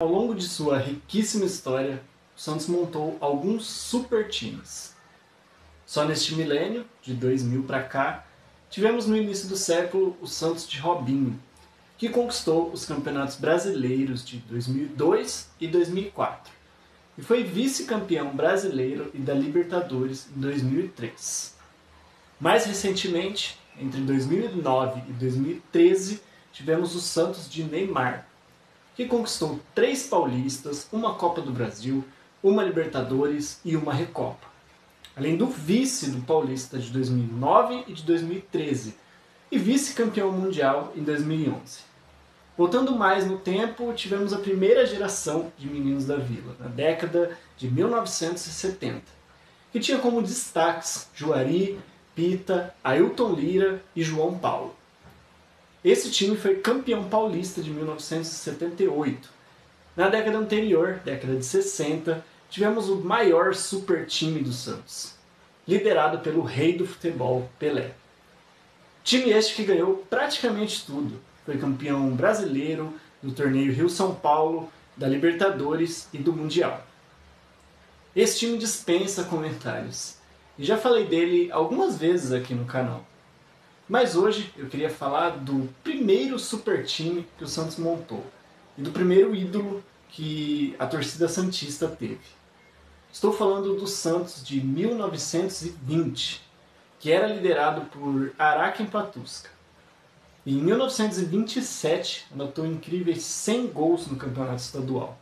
Ao longo de sua riquíssima história, o Santos montou alguns super times. Só neste milênio, de 2000 para cá, tivemos no início do século o Santos de Robinho, que conquistou os campeonatos brasileiros de 2002 e 2004, e foi vice-campeão brasileiro e da Libertadores em 2003. Mais recentemente, entre 2009 e 2013, tivemos o Santos de Neymar, que conquistou 3 paulistas, uma Copa do Brasil, uma Libertadores e uma Recopa. Além do vice do Paulista de 2009 e de 2013, e vice-campeão mundial em 2011. Voltando mais no tempo, tivemos a primeira geração de meninos da Vila, na década de 1970, que tinha como destaques Juari, Pita, Ailton Lira e João Paulo. Esse time foi campeão paulista de 1978. Na década anterior, década de 60, tivemos o maior super time do Santos, liderado pelo rei do futebol, Pelé. Time este que ganhou praticamente tudo. Foi campeão brasileiro do torneio Rio-São Paulo, da Libertadores e do Mundial. Esse time dispensa comentários, e já falei dele algumas vezes aqui no canal. Mas hoje eu queria falar do primeiro super time que o Santos montou, e do primeiro ídolo que a torcida santista teve. Estou falando do Santos de 1920, que era liderado por Araquém Patuska. E em 1927 anotou incríveis 100 gols no campeonato estadual.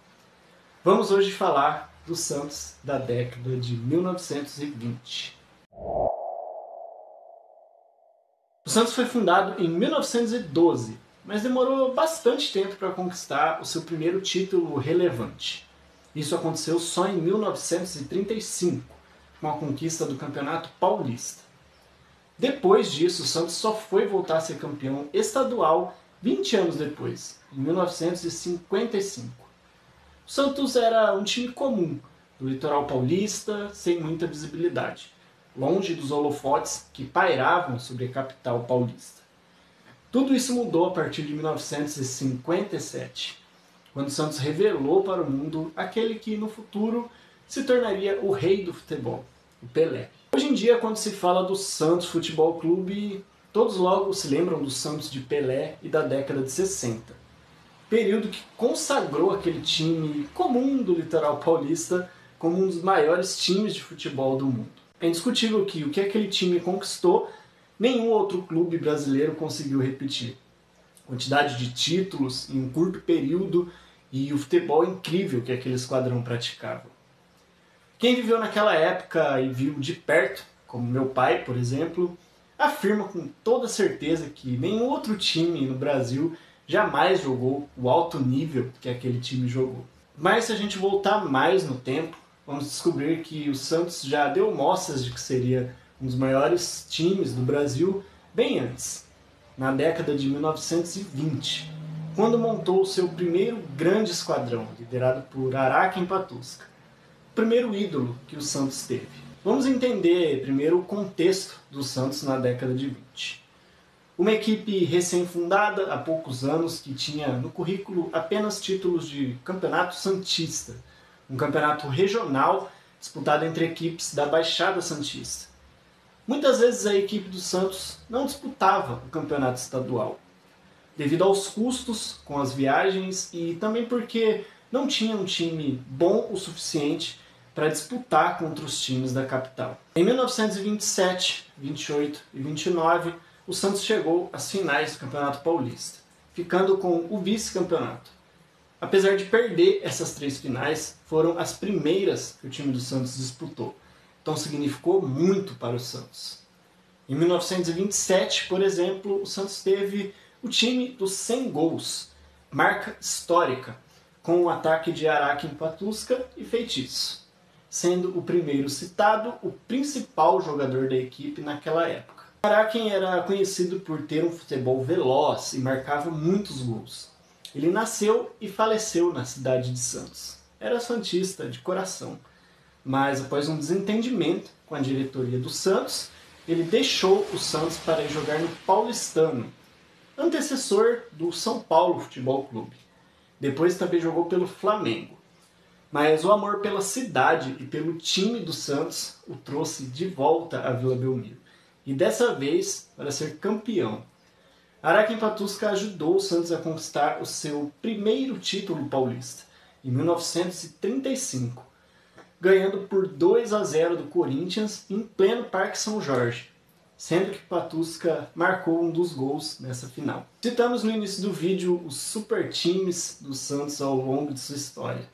Vamos hoje falar do Santos da década de 1920. O Santos foi fundado em 1912, mas demorou bastante tempo para conquistar o seu primeiro título relevante. Isso aconteceu só em 1935, com a conquista do Campeonato Paulista. Depois disso, o Santos só foi voltar a ser campeão estadual 20 anos depois, em 1955. O Santos era um time comum, do litoral paulista, sem muita visibilidade, longe dos holofotes que pairavam sobre a capital paulista. Tudo isso mudou a partir de 1957, quando o Santos revelou para o mundo aquele que no futuro se tornaria o rei do futebol, o Pelé. Hoje em dia, quando se fala do Santos Futebol Clube, todos logo se lembram do Santos de Pelé e da década de 60. Período que consagrou aquele time comum do litoral paulista como um dos maiores times de futebol do mundo. É indiscutível que o que aquele time conquistou, nenhum outro clube brasileiro conseguiu repetir. Quantidade de títulos em um curto período e o futebol incrível que aquele esquadrão praticava. Quem viveu naquela época e viu de perto, como meu pai, por exemplo, afirma com toda certeza que nenhum outro time no Brasil jamais jogou o alto nível que aquele time jogou. Mas se a gente voltar mais no tempo, vamos descobrir que o Santos já deu mostras de que seria um dos maiores times do Brasil bem antes, na década de 1920, quando montou o seu primeiro grande esquadrão, liderado por Araquém Patuska. Primeiro ídolo que o Santos teve. Vamos entender primeiro o contexto do Santos na década de 20. Uma equipe recém-fundada há poucos anos que tinha no currículo apenas títulos de campeonato santista, um campeonato regional disputado entre equipes da Baixada Santista. Muitas vezes a equipe do Santos não disputava o campeonato estadual, devido aos custos com as viagens e também porque não tinha um time bom o suficiente para disputar contra os times da capital. Em 1927, 28 e 29, o Santos chegou às finais do Campeonato Paulista, ficando com o vice-campeonato. Apesar de perder essas 3 finais, foram as primeiras que o time do Santos disputou, então significou muito para o Santos. Em 1927, por exemplo, o Santos teve o time dos 100 gols, marca histórica, com o ataque de Araquém Patuska e Feitiço, sendo o primeiro citado o principal jogador da equipe naquela época. Araquém era conhecido por ter um futebol veloz e marcava muitos gols. Ele nasceu e faleceu na cidade de Santos. Era santista de coração, mas após um desentendimento com a diretoria do Santos, ele deixou o Santos para ir jogar no Paulistano, antecessor do São Paulo Futebol Clube. Depois também jogou pelo Flamengo. Mas o amor pela cidade e pelo time do Santos o trouxe de volta à Vila Belmiro. E dessa vez para ser campeão. Araquém Patusca ajudou o Santos a conquistar o seu primeiro título paulista, em 1935, ganhando por 2-0 do Corinthians em pleno Parque São Jorge, sendo que Patusca marcou um dos gols nessa final. Citamos no início do vídeo os super times do Santos ao longo de sua história,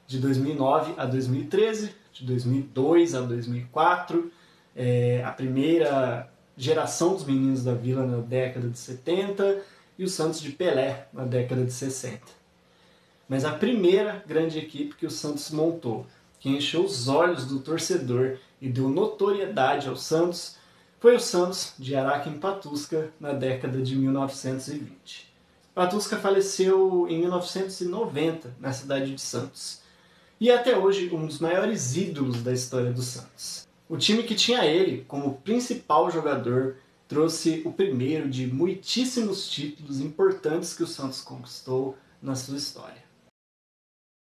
de 2009 a 2013, de 2002 a 2004, a primeira geração dos meninos da Vila na década de 70 e o Santos de Pelé na década de 60. Mas a primeira grande equipe que o Santos montou, que encheu os olhos do torcedor e deu notoriedade ao Santos, foi o Santos de Araquém Patusca na década de 1920. Patusca faleceu em 1990 na cidade de Santos e é até hoje um dos maiores ídolos da história do Santos. O time que tinha ele como principal jogador trouxe o primeiro de muitíssimos títulos importantes que o Santos conquistou na sua história.